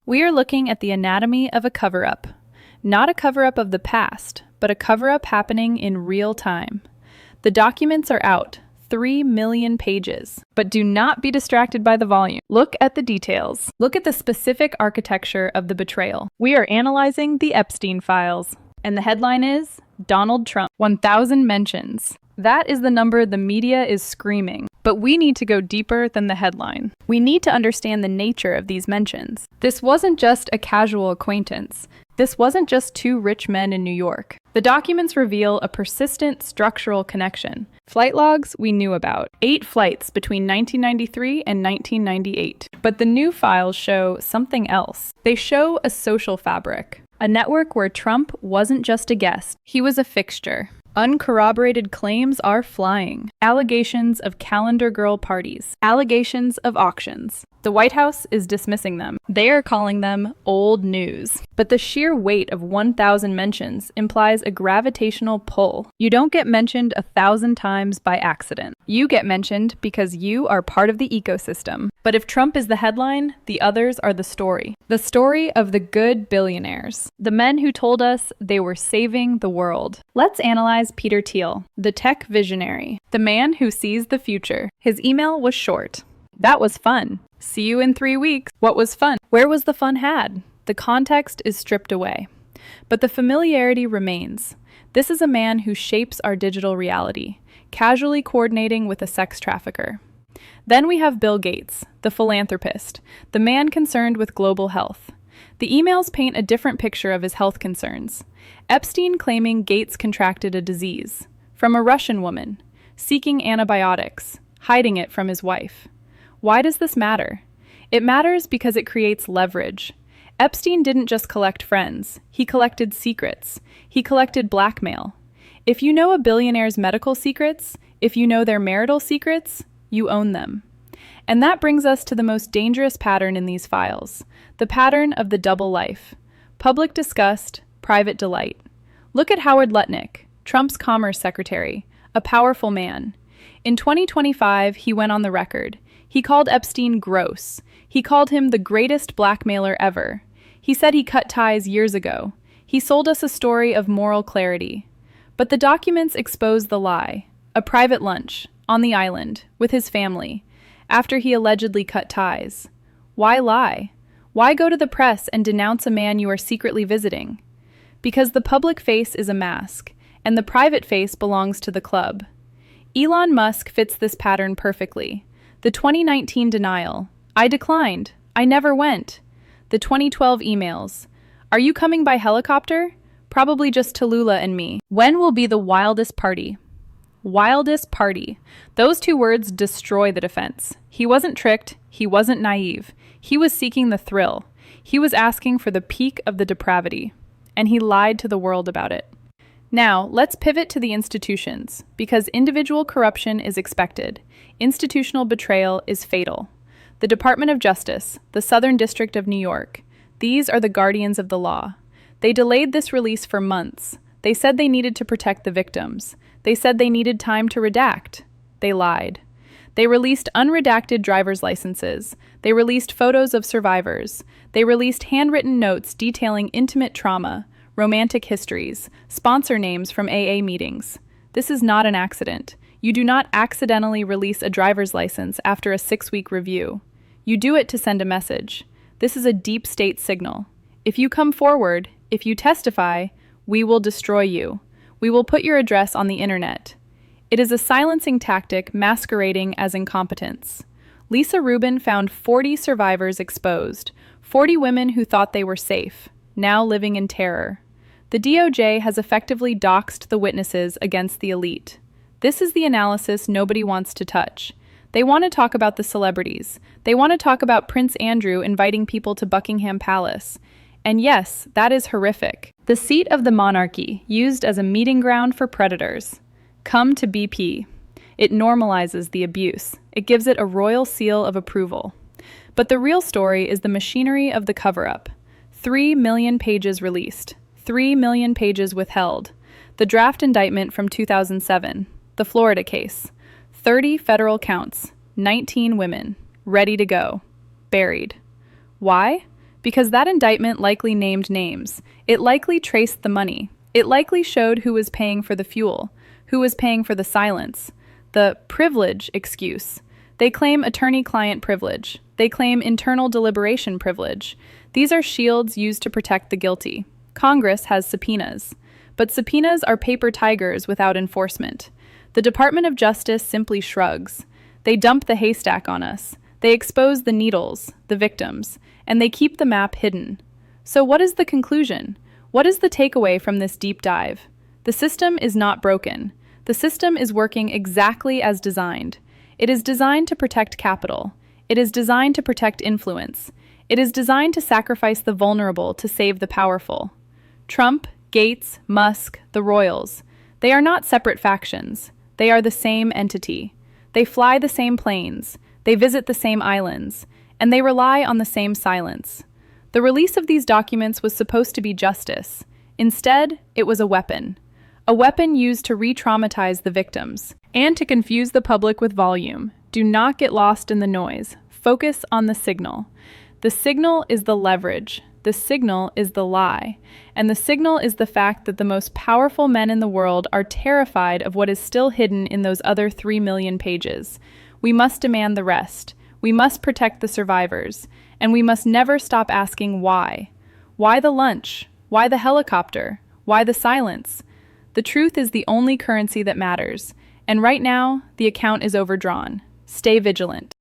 We are looking at the anatomy of a cover-up. Not a cover-up of the past, but a cover-up happening in real time. The documents are out, 3 million pages. But do not be distracted by the volume. Look at the details. Look at the specific architecture of the betrayal. We are analyzing the Epstein files. And the headline is, Donald Trump, 1,000 mentions. That is the number the media is screaming. But we need to go deeper than the headline. We need to understand the nature of these mentions. This wasn't just a casual acquaintance. This wasn't just two rich men in New York. The documents reveal a persistent structural connection. Flight logs we knew about. 8 flights between 1993 and 1998. But the new files show something else. They show a social fabric. A network where Trump wasn't just a guest. He was a fixture. Uncorroborated claims are flying. Allegations of calendar girl parties. Allegations of auctions. The White House is dismissing them. They are calling them old news. But the sheer weight of 1,000 mentions implies a gravitational pull. You don't get mentioned 1,000 times by accident. You get mentioned because you are part of the ecosystem. But if Trump is the headline, the others are the story. The story of the good billionaires. The men who told us they were saving the world. Let's analyze Peter Thiel, the tech visionary, the man who sees the future. His email was short. That was fun. See you in 3 weeks. What was fun? Where was the fun had? The context is stripped away. But the familiarity remains. This is a man who shapes our digital reality, casually coordinating with a sex trafficker. Then we have Bill Gates, the philanthropist, the man concerned with global health. The emails paint a different picture of his health concerns. Epstein claiming Gates contracted a disease from a Russian woman, seeking antibiotics, hiding it from his wife. Why does this matter? It matters because it creates leverage. Epstein didn't just collect friends, he collected secrets. He collected blackmail. If you know a billionaire's medical secrets, if you know their marital secrets, you own them. And that brings us to the most dangerous pattern in these files, the pattern of the double life. Public disgust, private delight. Look at Howard Lutnick, Trump's commerce secretary, a powerful man. In 2025, he went on the record. He called Epstein gross. He called him the greatest blackmailer ever. He said he cut ties years ago. He sold us a story of moral clarity. But the documents expose the lie. A private lunch, on the island, with his family, after he allegedly cut ties. Why lie? Why go to the press and denounce a man you are secretly visiting? Because the public face is a mask, and the private face belongs to the club. Elon Musk fits this pattern perfectly. The 2019 denial. I declined. I never went. The 2012 emails. Are you coming by helicopter? Probably just Tallulah and me. When will be the wildest party? Wildest party. Those two words destroy the defense. He wasn't tricked. He wasn't naive. He was seeking the thrill. He was asking for the peak of the depravity. And he lied to the world about it. Now, let's pivot to the institutions, because individual corruption is expected. Institutional betrayal is fatal. The Department of Justice, the Southern District of New York, these are the guardians of the law. They delayed this release for months. They said they needed to protect the victims. They said they needed time to redact. They lied. They released unredacted driver's licenses. They released photos of survivors. They released handwritten notes detailing intimate trauma, romantic histories, sponsor names from AA meetings. This is not an accident. You do not accidentally release a driver's license after a 6-week review. You do it to send a message. This is a deep state signal. If you come forward, if you testify, we will destroy you. We will put your address on the internet. It is a silencing tactic masquerading as incompetence. Lisa Rubin found 40 survivors exposed, 40 women who thought they were safe, now living in terror. The DOJ has effectively doxed the witnesses against the elite. This is the analysis nobody wants to touch. They want to talk about the celebrities. They want to talk about Prince Andrew inviting people to Buckingham Palace. And yes, that is horrific. The seat of the monarchy, used as a meeting ground for predators. Come to BP. It normalizes the abuse. It gives it a royal seal of approval. But the real story is the machinery of the cover-up. 3 million pages released. 3 million pages withheld. The draft indictment from 2007. The Florida case. 30 federal counts. 19 women. Ready to go. Buried. Why? Because that indictment likely named names. It likely traced the money. It likely showed who was paying for the fuel, who was paying for the silence. The privilege excuse. They claim attorney-client privilege. They claim internal deliberation privilege. These are shields used to protect the guilty. Congress has subpoenas. But subpoenas are paper tigers without enforcement. The Department of Justice simply shrugs. They dump the haystack on us. They expose the needles, the victims, and they keep the map hidden. So what is the conclusion? What is the takeaway from this deep dive? The system is not broken. The system is working exactly as designed. It is designed to protect capital. It is designed to protect influence. It is designed to sacrifice the vulnerable to save the powerful. Trump, Gates, Musk, the royals. They are not separate factions. They are the same entity. They fly the same planes. They visit the same islands. And they rely on the same silence. The release of these documents was supposed to be justice. Instead, it was a weapon. A weapon used to re-traumatize the victims and to confuse the public with volume. Do not get lost in the noise. Focus on the signal. The signal is the leverage. The signal is the lie. And the signal is the fact that the most powerful men in the world are terrified of what is still hidden in those other 3 million pages. We must demand the rest. We must protect the survivors. And we must never stop asking why. Why the lunch? Why the helicopter? Why the silence? The truth is the only currency that matters. And right now, the account is overdrawn. Stay vigilant.